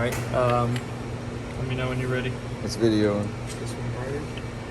right. Let me know when you're ready. It's video. This one right here.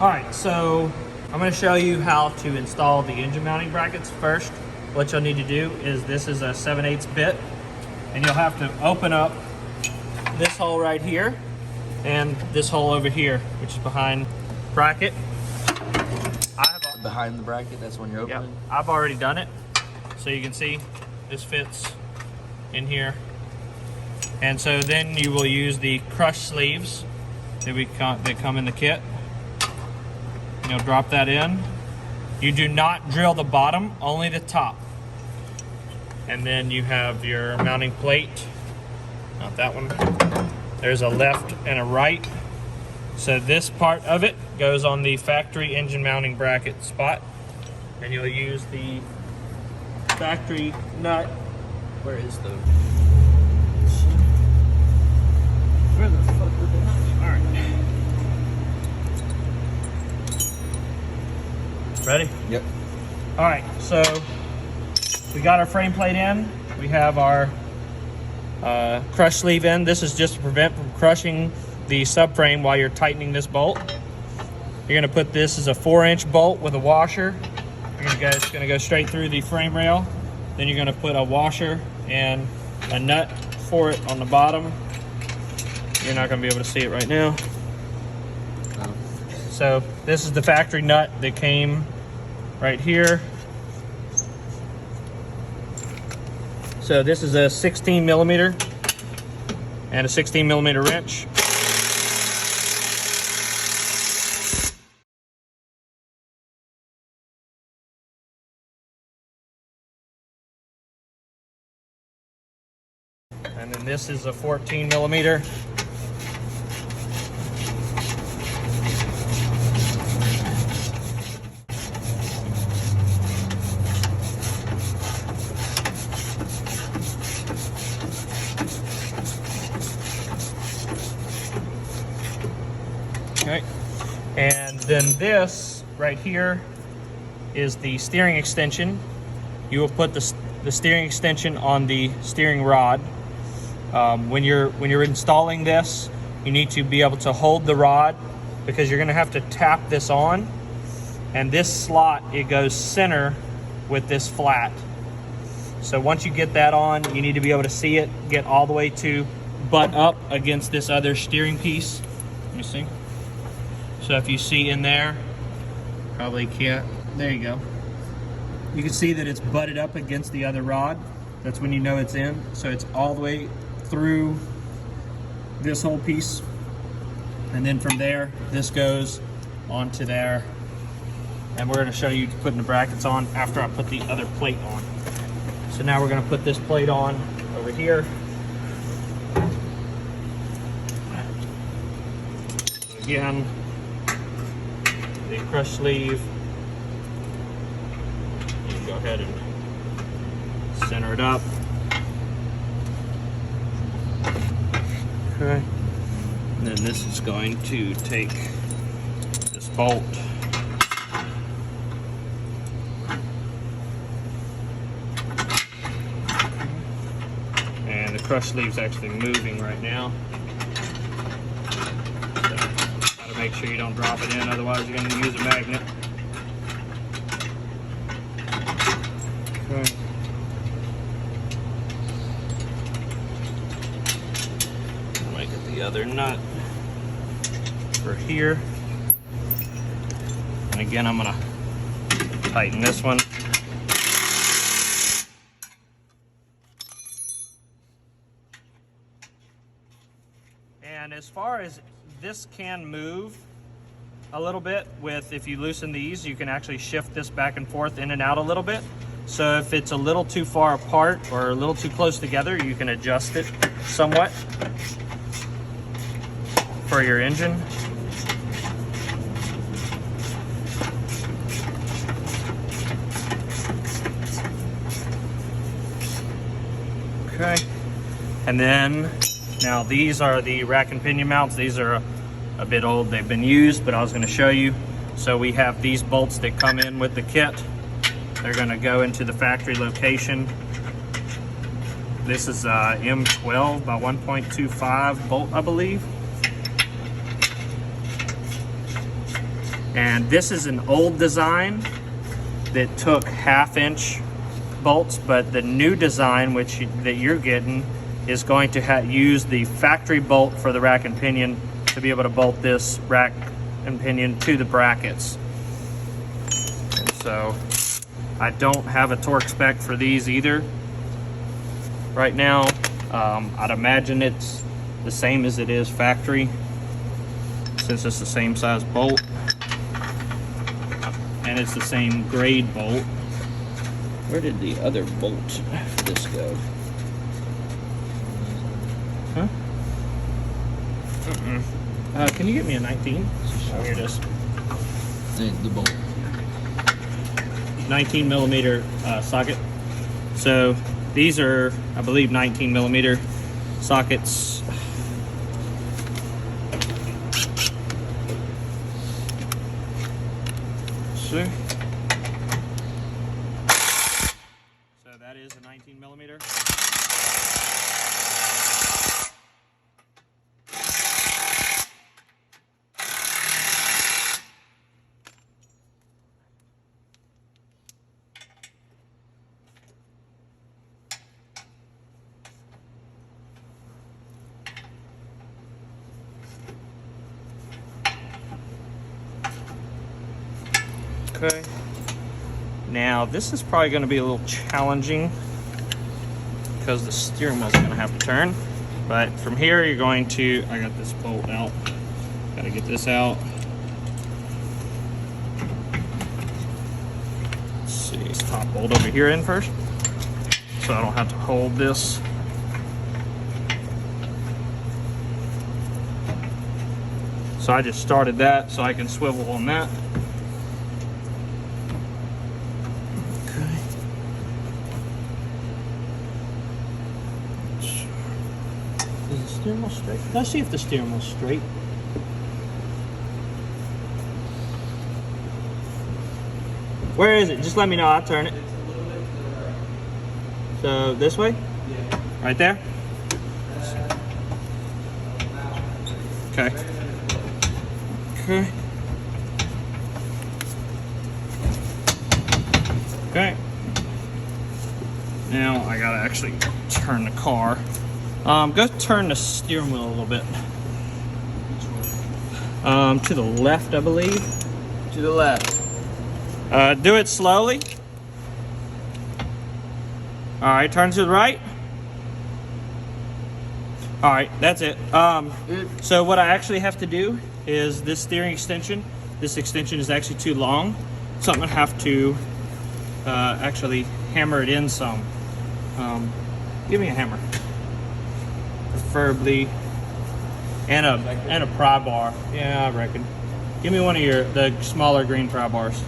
All right, so I'm going to show you how to install the engine mounting brackets first. What you'll need to do is this is a 7/8 bit, and you'll have to open up this hole right here and this hole over here, which is behind bracket. Behind the bracket, that's when you're opening? Yep, I've already done it. So you can see this fits in here. And so then you will use the crush sleeves that come in the kit. You'll drop that in. You do not drill the bottom, only the top. And then you have your mounting plate. Not that one. There's a left and a right. So this part of it goes on the factory engine mounting bracket spot. And you'll use the factory nut. Where is the... Where the fuck is the nut? Alright. Ready? Yep. Alright, so we got our frame plate in. We have our crush sleeve in. This is just to prevent from crushing the subframe while you're tightening this bolt. You're going to put this as a 4-inch bolt with a washer. It's going to go straight through the frame rail. Then you're going to put a washer and a nut for it on the bottom. You're not going to be able to see it right now. No. So this is the factory nut that came right here. So this is a 16 millimeter and a 16 millimeter wrench. And then this is a 14 millimeter. Okay, and then this right here is the steering extension. You will put the steering extension on the steering rod. When you're installing this, you need to be able to hold the rod because you're going to have to tap this on, and this slot, it goes center with this flat. So once you get that on, you need to be able to see it get all the way to butt up against this other steering piece. Let me see. So if you see in there, probably can't. There you go. You can see that it's butted up against the other rod. That's when you know it's in. So it's all the way through this whole piece, and then from there this goes onto there, and we're going to show you putting the brackets on after I put the other plate on. So now we're going to put this plate on over here. Again, the crush sleeve, you can go ahead and center it up. Okay, and then this is going to take this bolt and the crush sleeve's actually moving right now, so gotta make sure you don't drop it in, otherwise you're going to use a magnet. Okay. The other nut for here, and again I'm gonna tighten this one. And as far as this can move a little bit with, if you loosen these, you can actually shift this back and forth in and out a little bit. So if it's a little too far apart or a little too close together, you can adjust it somewhat for your engine. Okay, and then now these are the rack and pinion mounts. These are a bit old, they've been used, but I was going to show you. So we have these bolts that come in with the kit. They're going to go into the factory location. This is M12 by 1.25 bolt, I believe. And this is an old design that took 1/2" bolts, but the new design that you're getting is going to use the factory bolt for the rack and pinion to be able to bolt this rack and pinion to the brackets. And so I don't have a torque spec for these either right now. I'd imagine it's the same as it is factory, since it's the same size bolt and it's the same grade bolt. Where did the other bolt for this go? Huh? Can you get me a 19? Oh, here it is. The bolt. 19 millimeter socket. So these are, I believe, 19 millimeter sockets. So that is a 19 millimeter. Okay. Now this is probably going to be a little challenging because the steering wheel's going to have to turn. But from here you're going to, I got this bolt out. Got to get this out. Let's see, this top bolt over here in first, so I don't have to hold this. So I just started that so I can swivel on that. Steering wheel straight. Let's see if the steering wheel's straight. Where is it? Just let me know. I'll turn it. So this way? Yeah. Right there? Okay. Okay. Okay. Now I gotta actually turn the car. Go turn the steering wheel a little bit. To the left, I believe. To the left. Do it slowly. All right, turn to the right. All right, that's it. So what I actually have to do is this steering extension. This extension is actually too long, so I'm gonna have to actually hammer it in some. Give me a hammer. Preferably, and a pry bar. Yeah, I reckon. Give me one of the smaller green pry bars.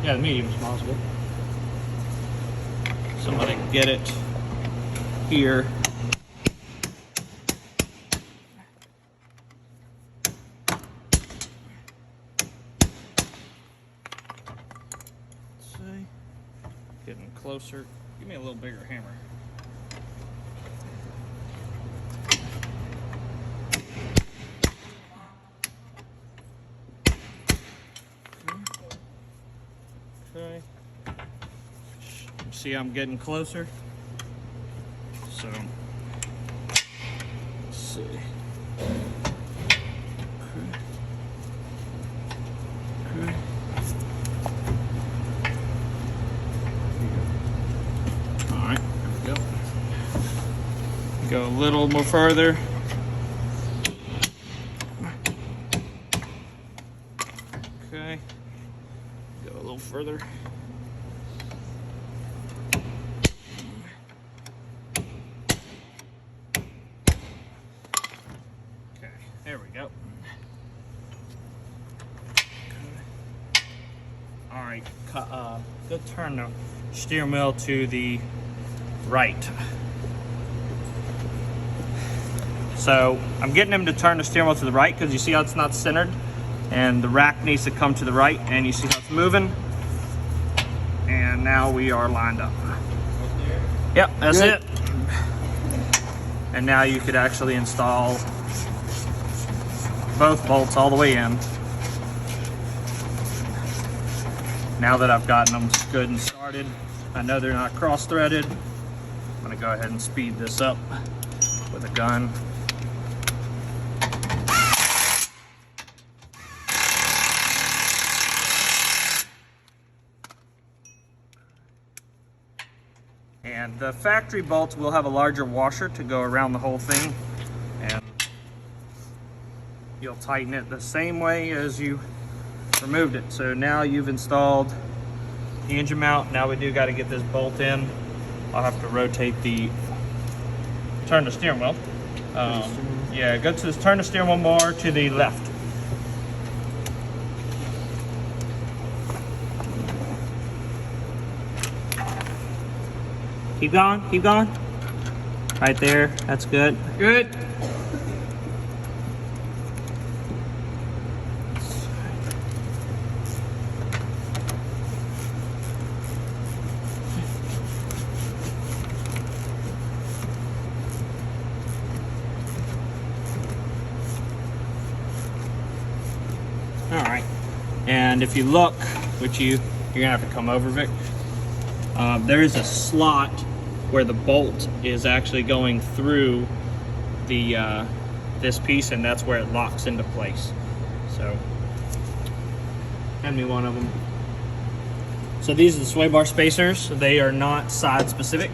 Yeah, the medium small is good. So I'm gonna get it here. Getting closer. Give me a little bigger hammer. Okay. See, I'm getting closer. So, let's see. Okay. Go a little more further. Okay. Go a little further. Okay, there we go. All right, go turn the steering wheel to the right. So I'm getting him to turn the steering wheel to the right because you see how it's not centered, and the rack needs to come to the right, and you see how it's moving. And now we are lined up. Yep, that's Good. it. And now you could actually install both bolts all the way in. Now that I've gotten them good and started, I know they're not cross-threaded. I'm gonna go ahead and speed this up with a gun. And the factory bolts will have a larger washer to go around the whole thing, and you'll tighten it the same way as you removed it. So now you've installed the engine mount. Now we do got to get this bolt in. I'll have to rotate turn the steering wheel. Yeah, turn the steering wheel more to the left. Keep going, keep going. Right there, that's good. Good. All right, and if you look, which you're gonna have to come over, Vic, there is a slot where the bolt is actually going through the this piece, and that's where it locks into place. So, hand me one of them. So these are the sway bar spacers. They are not side specific,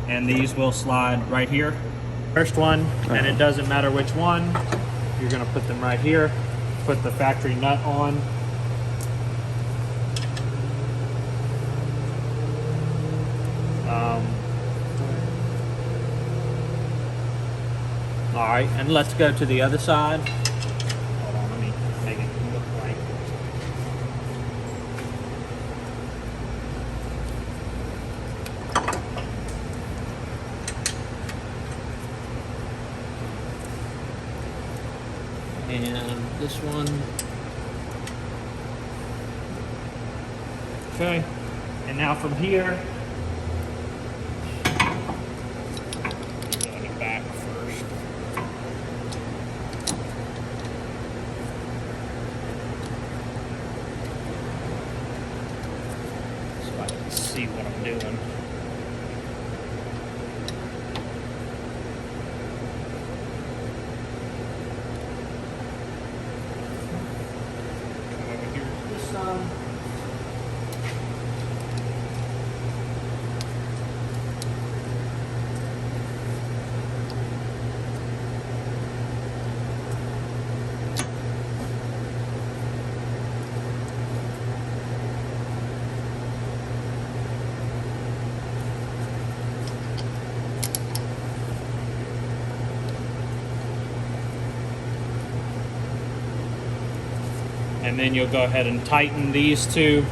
and these will slide right here. First one, and it doesn't matter which one, you're gonna put them right here. Put the factory nut on. All right, and let's go to the other side. Hold on, let me make it look right. And this one. Okay, and now from here, going back first. So I can see what I'm doing. Come over here to this side. And then you'll go ahead and tighten these two.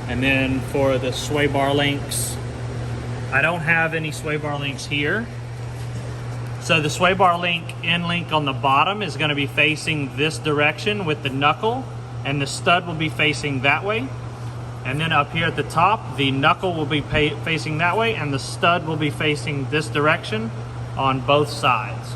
And then for the sway bar links, I don't have any sway bar links here. So the sway bar end link on the bottom is going to be facing this direction with the knuckle, and the stud will be facing that way. And then up here at the top, the knuckle will be facing that way, and the stud will be facing this direction on both sides.